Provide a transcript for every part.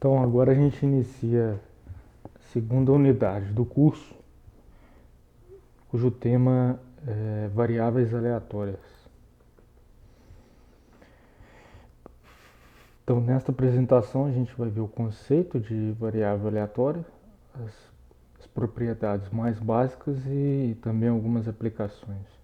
Então agora a gente inicia a segunda unidade do curso, cujo tema é variáveis aleatórias. Então nesta apresentação a gente vai ver o conceito de variável aleatória, as propriedades mais básicas e também algumas aplicações.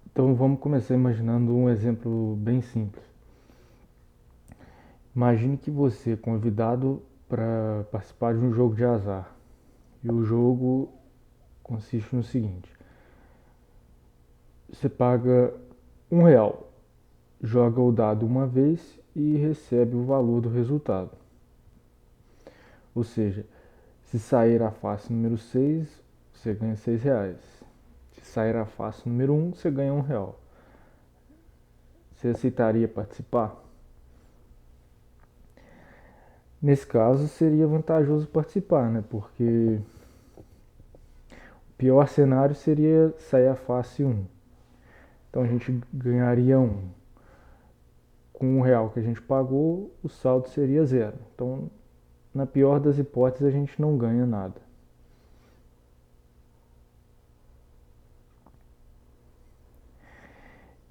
Então vamos começar imaginando um exemplo bem simples. Imagine que você é convidado para participar de um jogo de azar. E o jogo consiste no seguinte: você paga R$ 1, joga o dado uma vez e recebe o valor do resultado. Ou seja, se sair a face número 6, você ganha R$ 6. Se sair a face número 1, você ganha R$ 1. Você aceitaria participar? Nesse caso, seria vantajoso participar, né? Porque o pior cenário seria sair a face 1. Então a gente ganharia 1. Com R$ 1 que a gente pagou, o saldo seria 0. Então, na pior das hipóteses, a gente não ganha nada.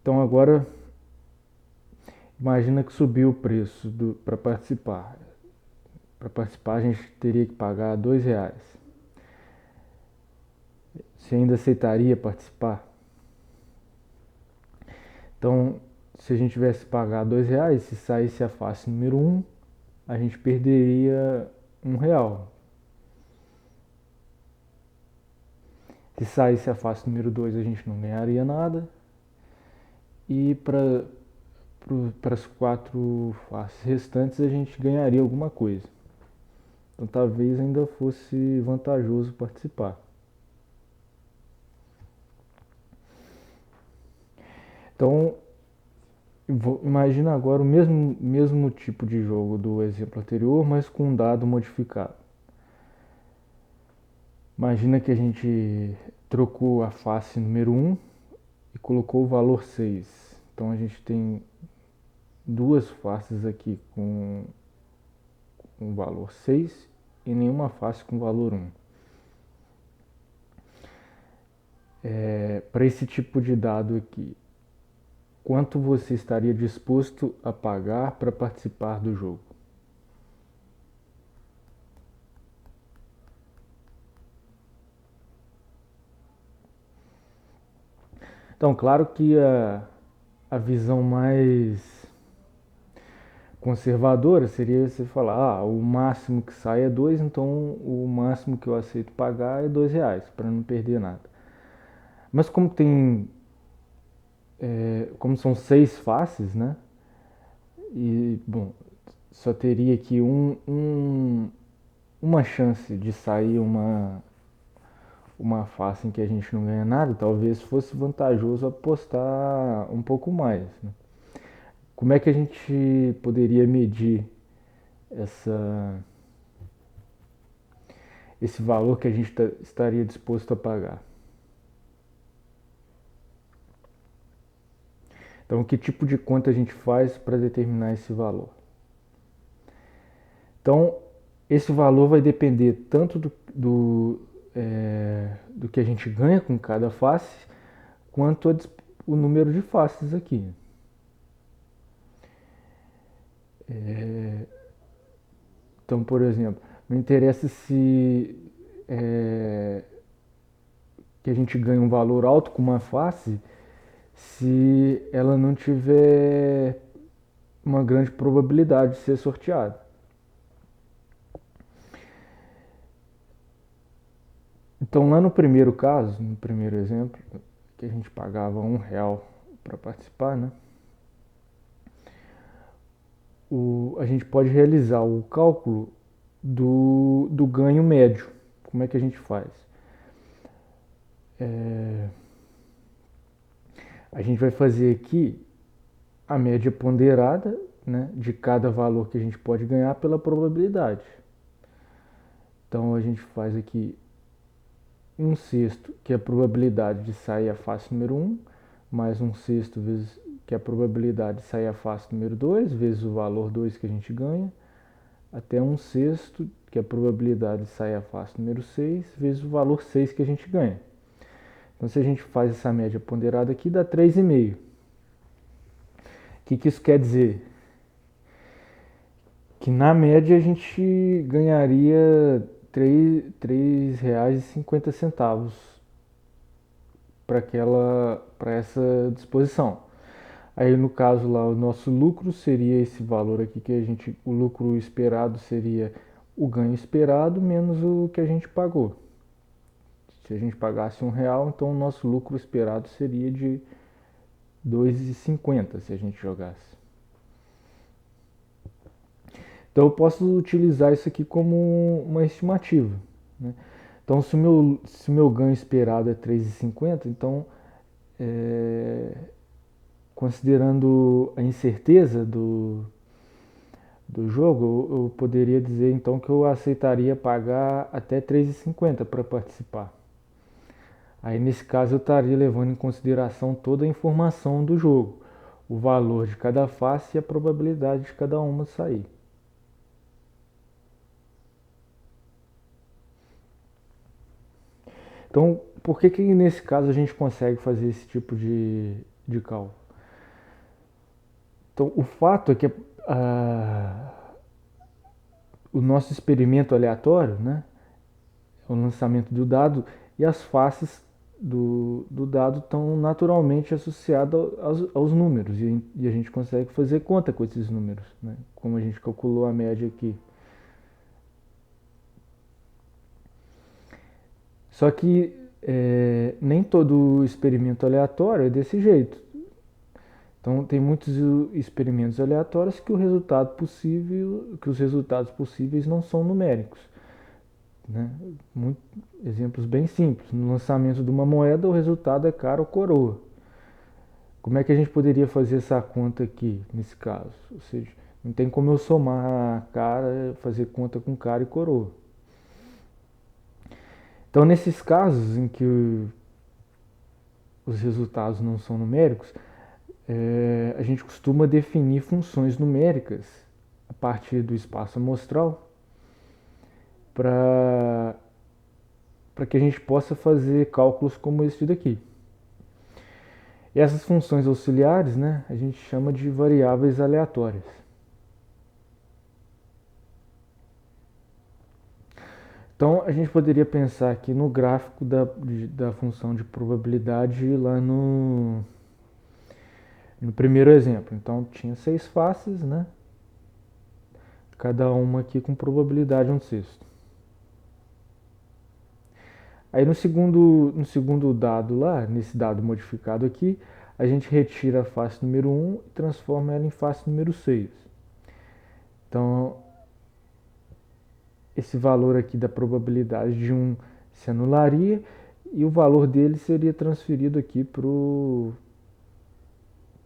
Então agora, imagina que subiu o preço para participar. Para participar a gente teria que pagar R$ 2. Você ainda aceitaria participar? Então, se a gente tivesse que pagar R$ 2, se saísse a face número 1, a gente perderia R$ 1. Se saísse a face número 2, a gente não ganharia nada. E para as 4 faces restantes a gente ganharia alguma coisa. Então talvez ainda fosse vantajoso participar. Então imagina agora o mesmo tipo de jogo do exemplo anterior, mas com um dado modificado. Imagina que a gente trocou a face número 1 e colocou o valor 6. Então a gente tem duas faces aqui com o valor 6 e nenhuma face com o valor 1. Para esse tipo de dado aqui, quanto você estaria disposto a pagar para participar do jogo? Então, claro que a visão mais conservadora seria você falar, o máximo que sai é 2, então o máximo que eu aceito pagar é R$ 2, para não perder nada. Mas como são 6 faces, né? E, bom, só teria aqui uma chance de sair uma face em que a gente não ganha nada, talvez fosse vantajoso apostar um pouco mais, né? Como é que a gente poderia medir esse valor que a gente estaria disposto a pagar? Então, que tipo de conta a gente faz para determinar esse valor? Então, esse valor vai depender tanto do que a gente ganha com cada face, quanto o número de faces aqui. Então, por exemplo, não interessa se que a gente ganha um valor alto com uma face, se ela não tiver uma grande probabilidade de ser sorteada. Então, lá no primeiro caso, no primeiro exemplo, que a gente pagava R$ 1 para participar, né? A gente pode realizar o cálculo do ganho médio. Como é que a gente faz? A gente vai fazer aqui a média ponderada, né, de cada valor que a gente pode ganhar pela probabilidade. Então a gente faz aqui 1/6, que é a probabilidade de sair a face número 1, mais 1/6 vezes que é a probabilidade de sair a face número 2, vezes o valor 2 que a gente ganha, até 1/6, que é a probabilidade de sair a face número 6, vezes o valor 6 que a gente ganha. Então, se a gente faz essa média ponderada aqui, dá 3,5. O que isso quer dizer? Que na média a gente ganharia R$ 3,50 para essa disposição. Aí no caso lá, o nosso lucro seria esse valor aqui o lucro esperado seria o ganho esperado menos o que a gente pagou. Se a gente pagasse R$ 1, então o nosso lucro esperado seria de R$ 2,50 se a gente jogasse. Então eu posso utilizar isso aqui como uma estimativa, né? Então se o meu ganho esperado é 3,50, então considerando a incerteza do jogo, eu poderia dizer então que eu aceitaria pagar até 3,50 para participar. Aí nesse caso eu estaria levando em consideração toda a informação do jogo, o valor de cada face e a probabilidade de cada uma sair. Então, por que nesse caso a gente consegue fazer esse tipo de cálculo? Então, o fato é que o nosso experimento aleatório, né, o lançamento do dado e as faces do dado estão naturalmente associadas aos números e a gente consegue fazer conta com esses números, né, como a gente calculou a média aqui. Só que nem todo experimento aleatório é desse jeito. Então tem muitos experimentos aleatórios que os resultados possíveis não são numéricos, né? Exemplos bem simples. No lançamento de uma moeda, o resultado é cara ou coroa. Como é que a gente poderia fazer essa conta aqui, nesse caso? Ou seja, não tem como eu somar cara, fazer conta com cara e coroa. Então, nesses casos em que os resultados não são numéricos, a gente costuma definir funções numéricas a partir do espaço amostral para que a gente possa fazer cálculos como este daqui. E essas funções auxiliares, né, a gente chama de variáveis aleatórias. Então a gente poderia pensar aqui no gráfico da função de probabilidade lá no primeiro exemplo. Então tinha 6 faces, né? Cada uma aqui com probabilidade 1/6. Aí no segundo dado lá, nesse dado modificado aqui, a gente retira a face número 1 e transforma ela em face número 6. Então esse valor aqui da probabilidade de 1 se anularia e o valor dele seria transferido aqui para o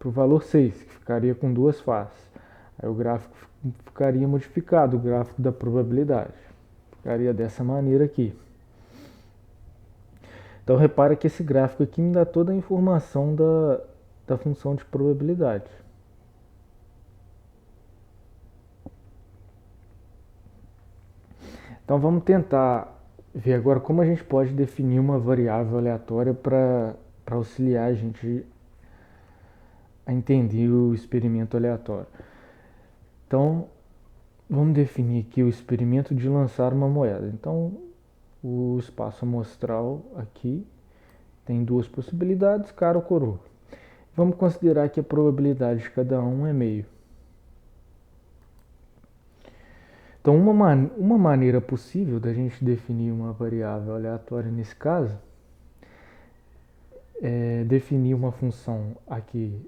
valor 6, que ficaria com 2 faces. Aí o gráfico ficaria modificado, o gráfico da probabilidade. Ficaria dessa maneira aqui. Então repara que esse gráfico aqui me dá toda a informação da função de probabilidade. Então vamos tentar ver agora como a gente pode definir uma variável aleatória para auxiliar a gente a entender o experimento aleatório. Então vamos definir aqui o experimento de lançar uma moeda. Então o espaço amostral aqui tem duas possibilidades, cara ou coroa. Vamos considerar que a probabilidade de cada um é meio. Então, uma maneira possível da gente definir uma variável aleatória nesse caso é definir uma função aqui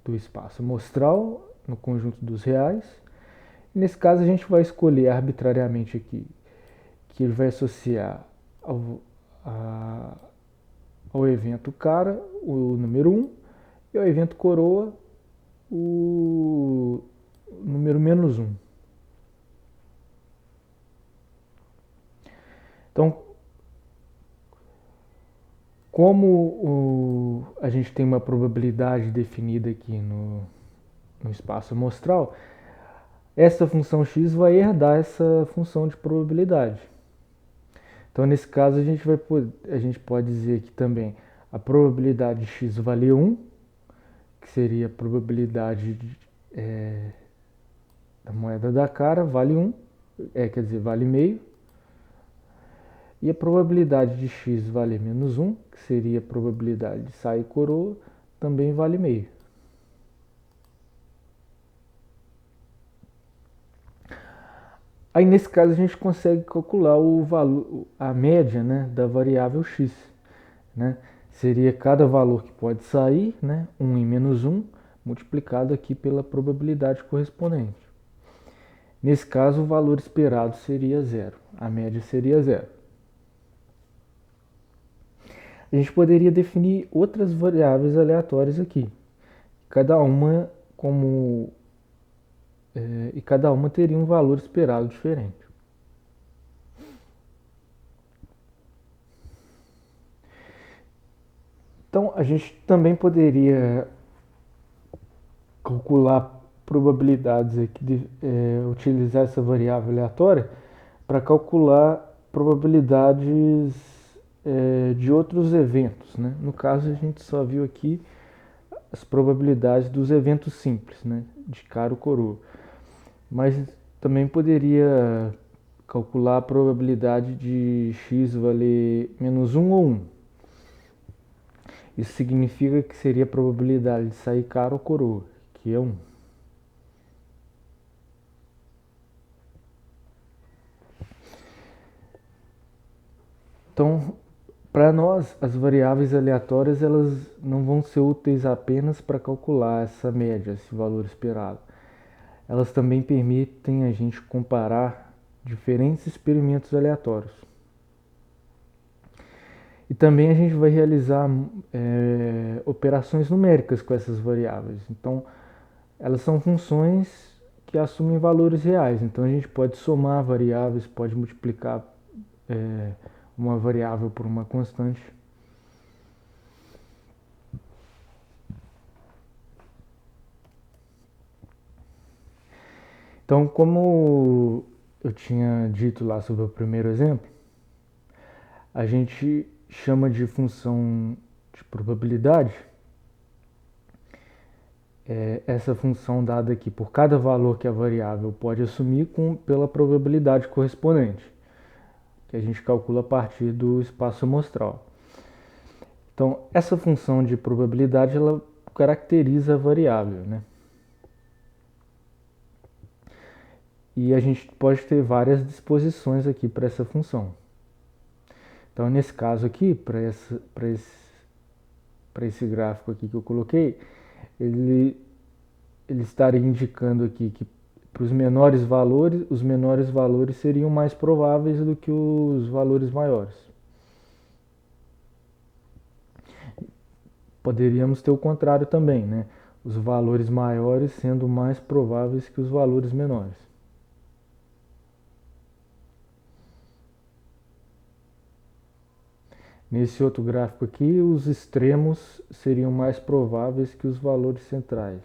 do espaço amostral no conjunto dos reais. E nesse caso, a gente vai escolher arbitrariamente aqui que ele vai associar ao evento cara o número 1 e ao evento coroa o número -1. Então, Como a gente tem uma probabilidade definida aqui no espaço amostral, essa função x vai herdar essa função de probabilidade. Então, nesse caso, a gente pode dizer que também a probabilidade de x valer 1, que seria a probabilidade da moeda da cara, vale 1, quer dizer, vale meio. E a probabilidade de x valer menos 1, que seria a probabilidade de sair coroa, também vale meio. Aí nesse caso a gente consegue calcular o valor, a média, né, da variável x. Né? Seria cada valor que pode sair, né, 1 e menos 1, multiplicado aqui pela probabilidade correspondente. Nesse caso o valor esperado seria zero, a média seria zero. A gente poderia definir outras variáveis aleatórias aqui, cada uma e cada uma teria um valor esperado diferente. Então a gente também poderia calcular probabilidades aqui, utilizar essa variável aleatória para calcular probabilidades de outros eventos. Né? No caso, a gente só viu aqui as probabilidades dos eventos simples, né? De cara ou coroa. Mas também poderia calcular a probabilidade de x valer menos 1 ou 1. Isso significa que seria a probabilidade de sair cara ou coroa, que é 1. Então, para nós, as variáveis aleatórias elas não vão ser úteis apenas para calcular essa média, esse valor esperado. Elas também permitem a gente comparar diferentes experimentos aleatórios. E também a gente vai realizar operações numéricas com essas variáveis. Então, elas são funções que assumem valores reais. Então, a gente pode somar variáveis, pode multiplicar uma variável por uma constante. Então, como eu tinha dito lá sobre o primeiro exemplo, a gente chama de função de probabilidade essa função dada aqui por cada valor que a variável pode assumir pela probabilidade correspondente, que a gente calcula a partir do espaço amostral. Então, essa função de probabilidade ela caracteriza a variável, né? E a gente pode ter várias disposições aqui para essa função. Então, nesse caso aqui, para esse gráfico aqui que eu coloquei, ele estaria indicando aqui que para os menores valores seriam mais prováveis do que os valores maiores. Poderíamos ter o contrário também, né? Os valores maiores sendo mais prováveis que os valores menores. Nesse outro gráfico aqui, os extremos seriam mais prováveis que os valores centrais.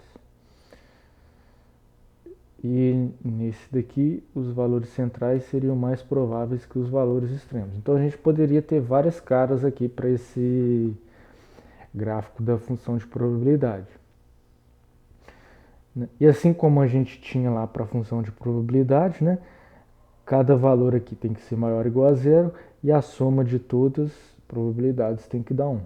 E nesse daqui, os valores centrais seriam mais prováveis que os valores extremos. Então a gente poderia ter várias caras aqui para esse gráfico da função de probabilidade. E assim como a gente tinha lá para a função de probabilidade, né, cada valor aqui tem que ser maior ou igual a zero e a soma de todas as probabilidades tem que dar 1.